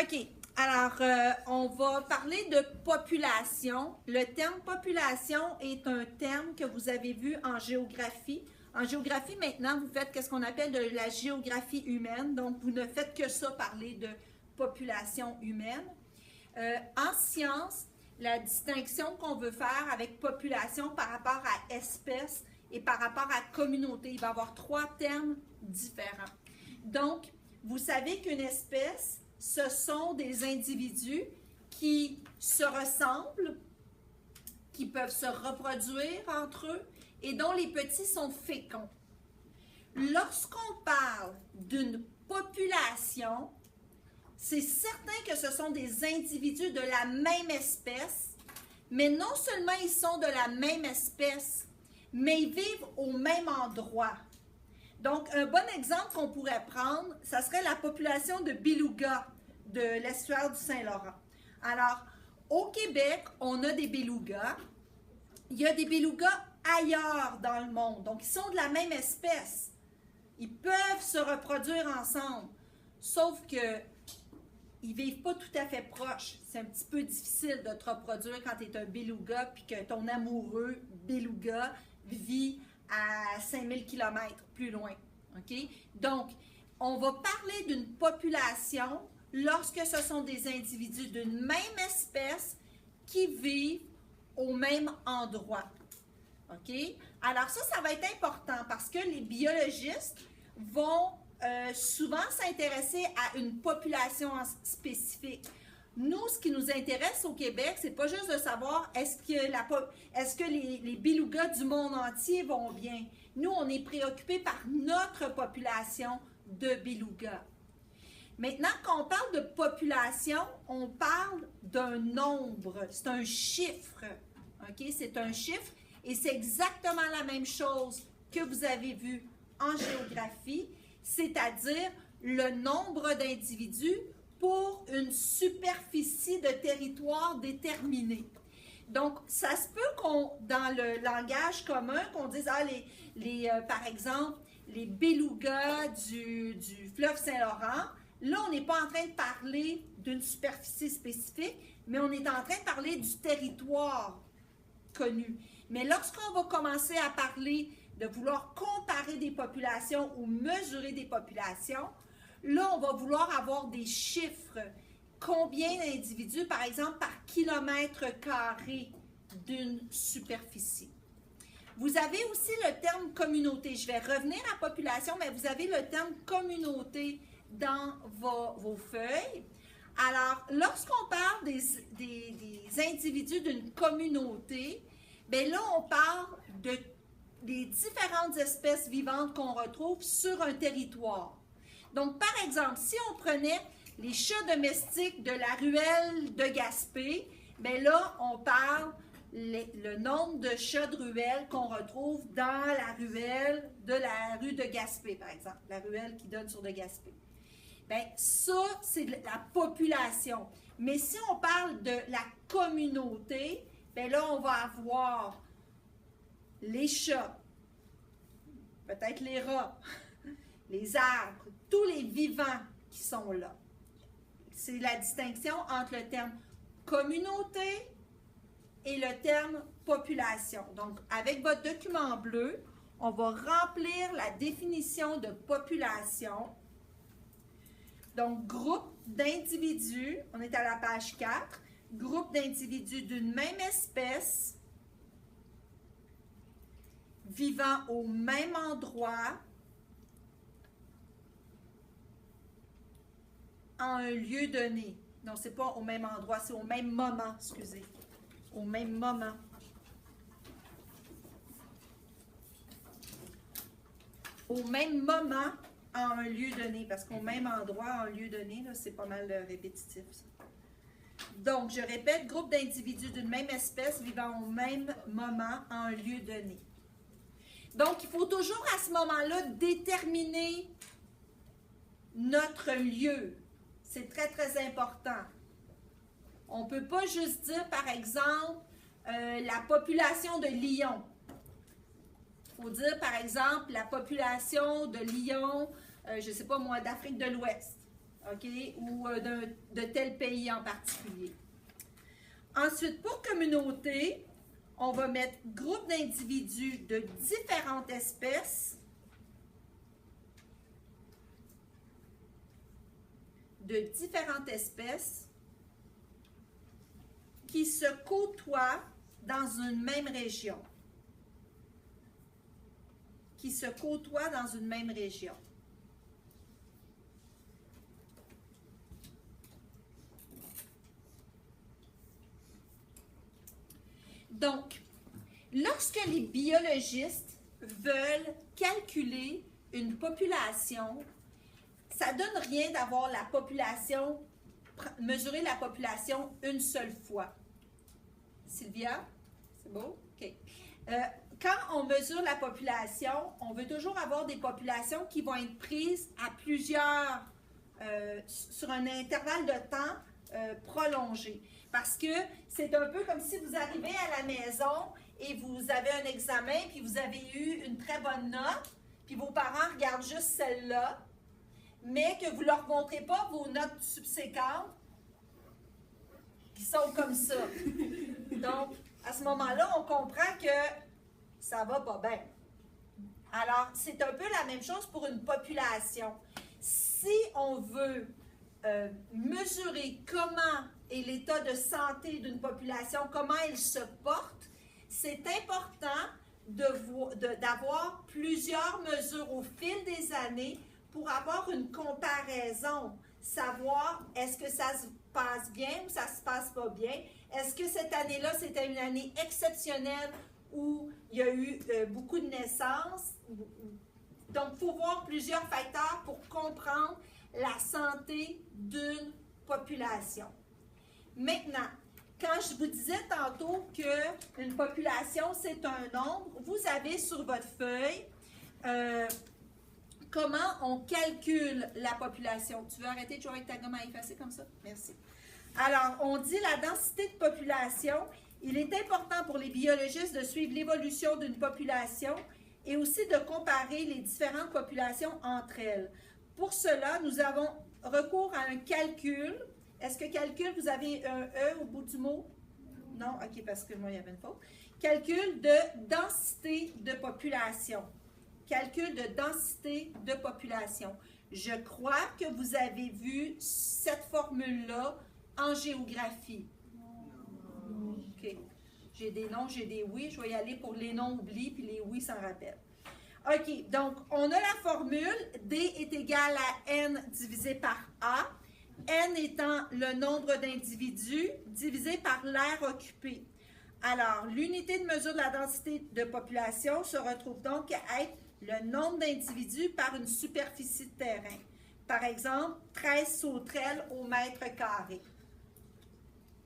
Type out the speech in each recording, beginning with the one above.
OK. Alors, on va parler de population. Le terme population est un terme que vous avez vu en géographie. En géographie, maintenant, vous faites ce qu'on appelle de la géographie humaine. Donc, vous ne faites que ça, parler de population humaine. En sciences, la distinction qu'on veut faire avec population par rapport à espèce et par rapport à communauté, il va y avoir trois termes différents. Donc, vous savez qu'une espèce, ce sont des individus qui se ressemblent, qui peuvent se reproduire entre eux et dont les petits sont féconds. Lorsqu'on parle d'une population, c'est certain que ce sont des individus de la même espèce, mais non seulement ils sont de la même espèce, mais ils vivent au même endroit. Donc, un bon exemple qu'on pourrait prendre, ça serait la population de belugas de l'estuaire du Saint-Laurent. Alors, au Québec, on a des belugas. Il y a des belugas ailleurs dans le monde. Donc, ils sont de la même espèce. Ils peuvent se reproduire ensemble. Sauf que ils ne vivent pas tout à fait proches. C'est un petit peu difficile de te reproduire quand tu es un beluga puis que ton amoureux beluga vit à 5000 km plus loin. OK? Donc, on va parler d'une population lorsque ce sont des individus d'une même espèce qui vivent au même endroit. OK? Alors ça va être important parce que les biologistes vont souvent s'intéresser à une population spécifique. Nous, ce qui nous intéresse au Québec, c'est pas juste de savoir est-ce que les belugas du monde entier vont bien. Nous, on est préoccupés par notre population de belugas. Maintenant, quand on parle de population, on parle d'un nombre, c'est un chiffre. OK? C'est un chiffre et c'est exactement la même chose que vous avez vu en géographie, c'est-à-dire le nombre d'individus pour une superficie de territoire déterminée. Donc, ça se peut qu'on, dans le langage commun, qu'on dise, par exemple, les belugas du fleuve Saint-Laurent, là, on n'est pas en train de parler d'une superficie spécifique, mais on est en train de parler du territoire connu. Mais lorsqu'on va commencer à parler de vouloir comparer des populations ou mesurer des populations, là, on va vouloir avoir des chiffres. Combien d'individus, par exemple, par kilomètre carré d'une superficie. Vous avez aussi le terme communauté. Je vais revenir à population, mais vous avez le terme communauté dans vos feuilles. Alors, lorsqu'on parle des individus d'une communauté, bien là, on parle des différentes espèces vivantes qu'on retrouve sur un territoire. Donc, par exemple, si on prenait les chats domestiques de la ruelle de Gaspé, bien là, on parle le nombre de chats de ruelle qu'on retrouve dans la ruelle de la rue de Gaspé, par exemple, la ruelle qui donne sur de Gaspé. Bien, ça, c'est la population. Mais si on parle de la communauté, bien là, on va avoir les chats, peut-être les rats, les arbres, tous les vivants qui sont là. C'est la distinction entre le terme communauté et le terme population. Donc, avec votre document bleu, on va remplir la définition de population. Donc, groupe d'individus, on est à la page 4, groupe d'individus d'une même espèce, vivant au même endroit, en un lieu donné. Non, c'est pas au même endroit, c'est au même moment, excusez. Au même moment. Au même moment, en un lieu donné. Parce qu'au même endroit, en un lieu donné, c'est pas mal répétitif, ça. Donc, je répète, groupe d'individus d'une même espèce vivant au même moment, en un lieu donné. Donc, il faut toujours à ce moment-là déterminer notre lieu. C'est très, très important. On ne peut pas juste dire, par exemple, la population de Lyon. Il faut dire, par exemple, la population de Lyon, je ne sais pas moi, d'Afrique de l'Ouest. OK, ou de tel pays en particulier. Ensuite, pour communauté, on va mettre groupe d'individus de différentes espèces, qui se côtoient dans une même région. Donc, lorsque les biologistes veulent calculer une population, ça ne donne rien d'avoir la population, mesurer la population une seule fois. Sylvia, c'est beau? OK. Quand on mesure la population, on veut toujours avoir des populations qui vont être prises à plusieurs, sur un intervalle de temps prolongé. Parce que c'est un peu comme si vous arrivez à la maison et vous avez un examen, puis vous avez eu une très bonne note, puis vos parents regardent juste celle-là, mais que vous ne leur montrez pas vos notes subséquentes qui sont comme ça. Donc, à ce moment-là, on comprend que ça va pas bien. Alors, c'est un peu la même chose pour une population. Si on veut mesurer comment est l'état de santé d'une population, comment elle se porte, c'est important d'avoir plusieurs mesures au fil des années pour avoir une comparaison, savoir est-ce que ça se passe bien ou ça se passe pas bien, est-ce que cette année-là, c'était une année exceptionnelle où il y a eu beaucoup de naissances. Donc, il faut voir plusieurs facteurs pour comprendre la santé d'une population. Maintenant, quand je vous disais tantôt qu'une population, c'est un nombre, vous avez sur votre feuille comment on calcule la population. Tu veux arrêter de jouer avec ta gomme à effacer comme ça? Merci. Alors, on dit la densité de population. Il est important pour les biologistes de suivre l'évolution d'une population et aussi de comparer les différentes populations entre elles. Pour cela, nous avons recours à un calcul. Est-ce que calcul, vous avez un E au bout du mot? Non? OK, parce que moi, il y avait une faute. Calcul de densité de population. Calcul de densité de population. Je crois que vous avez vu cette formule-là en géographie. OK. J'ai des non, j'ai des oui. Je vais y aller pour les non oubliés, puis les oui s'en rappellent. OK, donc on a la formule D est égal à N divisé par A. N étant le nombre d'individus divisé par l'aire occupée. Alors, l'unité de mesure de la densité de population se retrouve donc à être le nombre d'individus par une superficie de terrain. Par exemple, 13 sauterelles au mètre carré.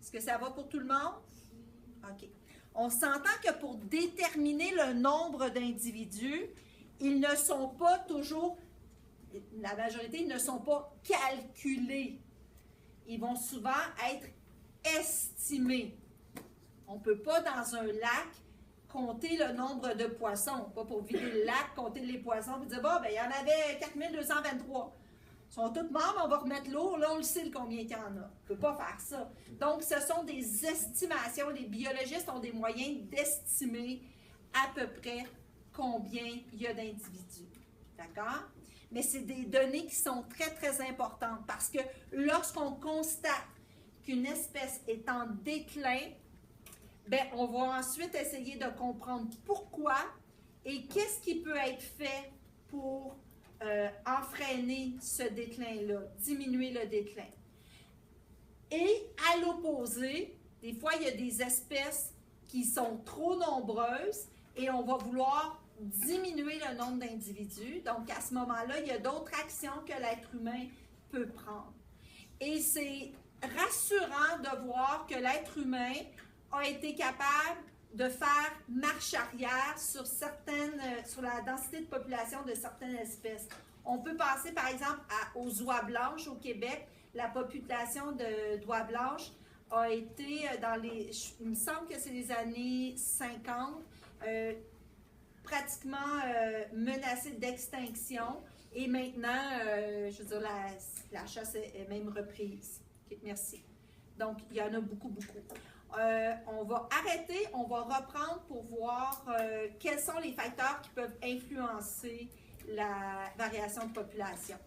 Est-ce que ça va pour tout le monde? OK. On s'entend que pour déterminer le nombre d'individus, ils ne sont pas toujours, la majorité, ils ne sont pas calculés. Ils vont souvent être estimés. On ne peut pas, dans un lac, compter le nombre de poissons. Pas pour vider le lac, compter les poissons, puis dire, bon, ben, il y en avait 4223. Ils sont tous morts, mais on va remettre l'eau, là, on le sait combien il y en a. On ne peut pas faire ça. Donc, ce sont des estimations. Les biologistes ont des moyens d'estimer à peu près combien il y a d'individus. D'accord? Mais c'est des données qui sont très, très importantes parce que lorsqu'on constate qu'une espèce est en déclin, bien, on va ensuite essayer de comprendre pourquoi et qu'est-ce qui peut être fait pour enfreiner ce déclin-là, diminuer le déclin. Et à l'opposé, des fois, il y a des espèces qui sont trop nombreuses et on va vouloir diminuer le nombre d'individus. Donc, à ce moment-là, il y a d'autres actions que l'être humain peut prendre. Et c'est rassurant de voir que l'être humain a été capable de faire marche arrière sur la densité de population de certaines espèces. On peut penser, par exemple, aux oies blanches au Québec. La population d'oies blanches a été il me semble que c'est les années 50, pratiquement menacée d'extinction. Et maintenant, je veux dire, la chasse est même reprise. Okay, merci. Donc, il y en a beaucoup, beaucoup. On va arrêter, on va reprendre pour voir quels sont les facteurs qui peuvent influencer la variation de population.